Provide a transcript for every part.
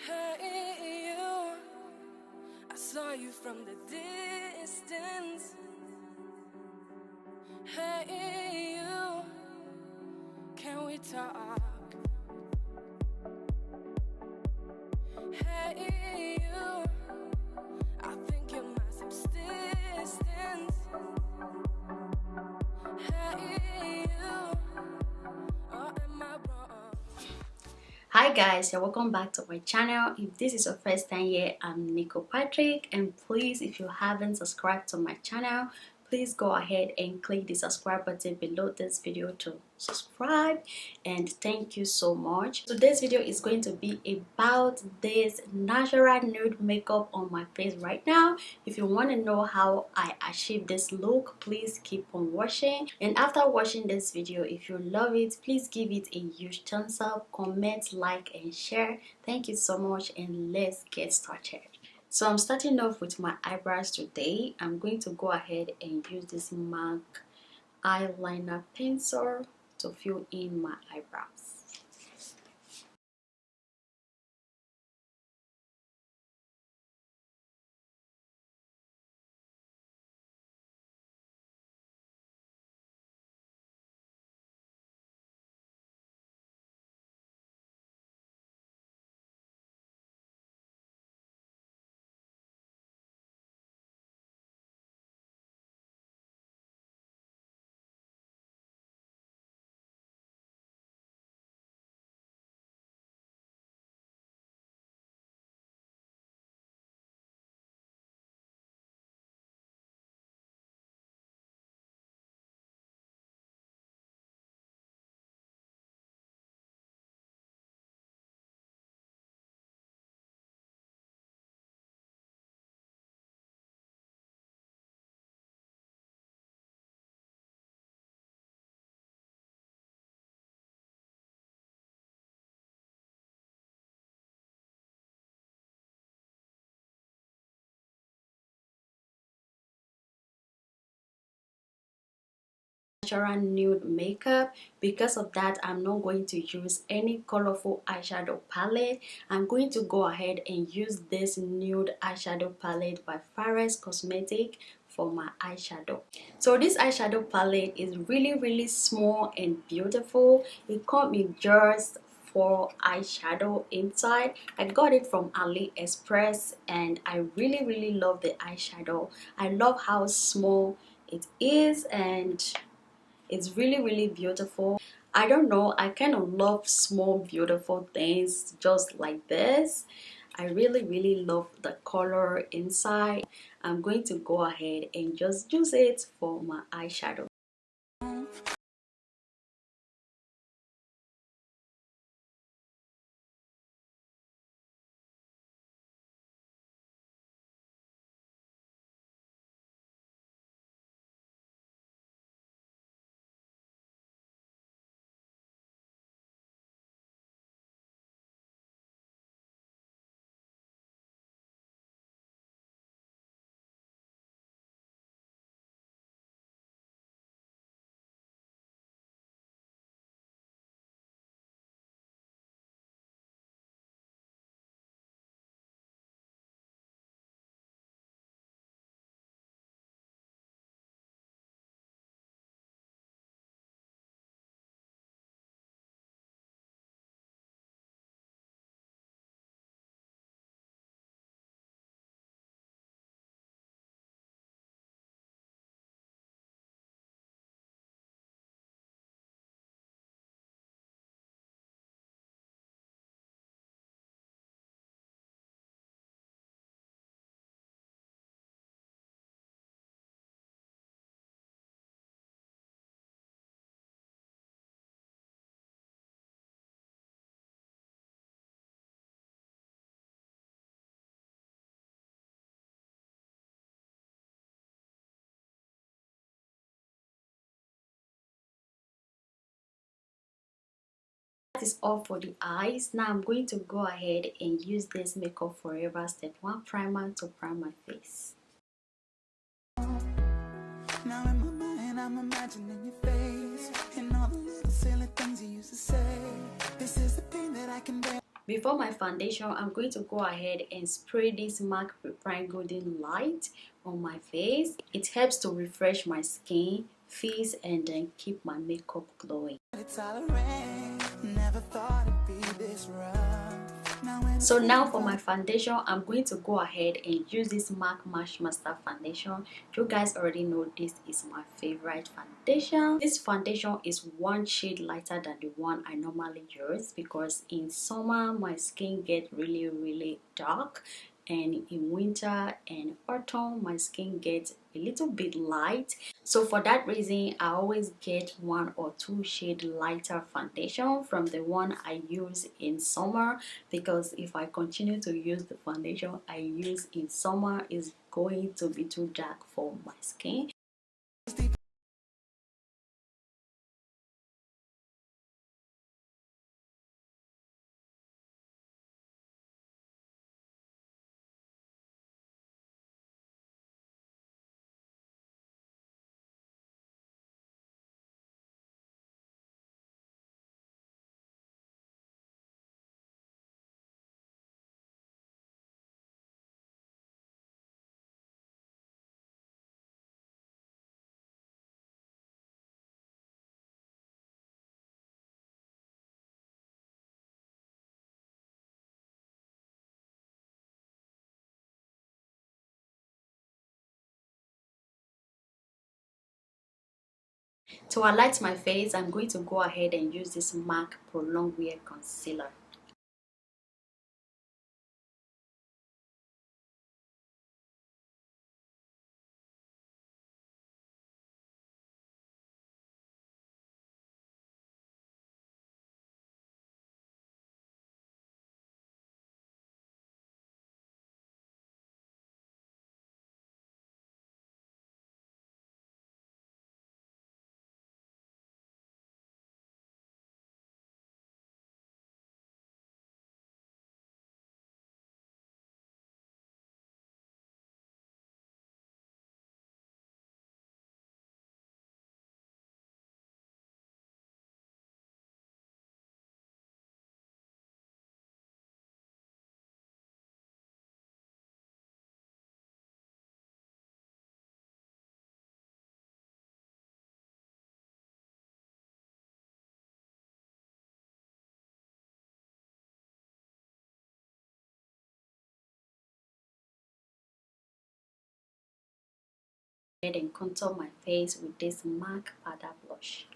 Hey you, I saw you from the distance. Hey you, can we talk? Hey you, I think you're my subsistence. Hey you, or am I wrong? Hi guys, and welcome back to my channel. If this is your first time here, I'm Nico Patrick, and please, if you haven't subscribed to my channel, please go ahead and click the subscribe button below this video to subscribe, and thank you so much. Today's video is going to be about this natural nude makeup on my face right now. If you want to know how I achieve this look, please keep on watching, and after watching this video, if you love it, please give it a huge thumbs up, comment, like and share. Thank you so much, and let's get started. So I'm starting off with my eyebrows today. I'm going to go ahead and use this MAC eyeliner pencil to fill in my eyebrows. Natural nude makeup. Because of that, I'm not going to use any colorful eyeshadow palette. I'm going to go ahead and use this nude eyeshadow palette by Catrice Cosmetic for my eyeshadow. So this eyeshadow palette is really small and beautiful. It comes in just 4 eyeshadow inside. I got it from AliExpress, and I really love the eyeshadow. I love how small it is, and it's really beautiful. I don't know, I kind of love small beautiful things just like this. I really love the color inside. I'm going to go ahead and just use it for my eyeshadow. That is all for the eyes. Now I'm going to go ahead and use this Makeup Forever Step 1 primer to prime my face. Now in my mind I'm imagining your face and all the little silly things you used to say. This is the thing that I can bear. Before my foundation, I'm going to go ahead and spray this MAC Prime Golden Light on my face. It helps to refresh my skin, face, and then keep my makeup glowing. So now for my foundation, I'm going to go ahead and use this MAC Matchmaster Foundation. You guys already know this is my favorite foundation. This foundation is one shade lighter than the one I normally use because in summer my skin gets really dark, and in winter and autumn my skin gets a little bit light. So for that reason, I always get 1 or 2 shade lighter foundation from the one I use in summer, because if I continue to use the foundation I use in summer, it's going to be too dark for my skin. To highlight my face, I'm going to go ahead and use this MAC Prolong Wear Concealer. And contour my face with this MAC powder blush.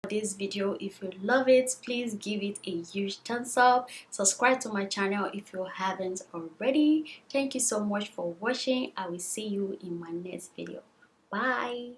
This video, if you love it, please give it a huge thumbs up. Subscribe to my channel if you haven't already. Thank you so much for watching. I will see you in my next video. Bye.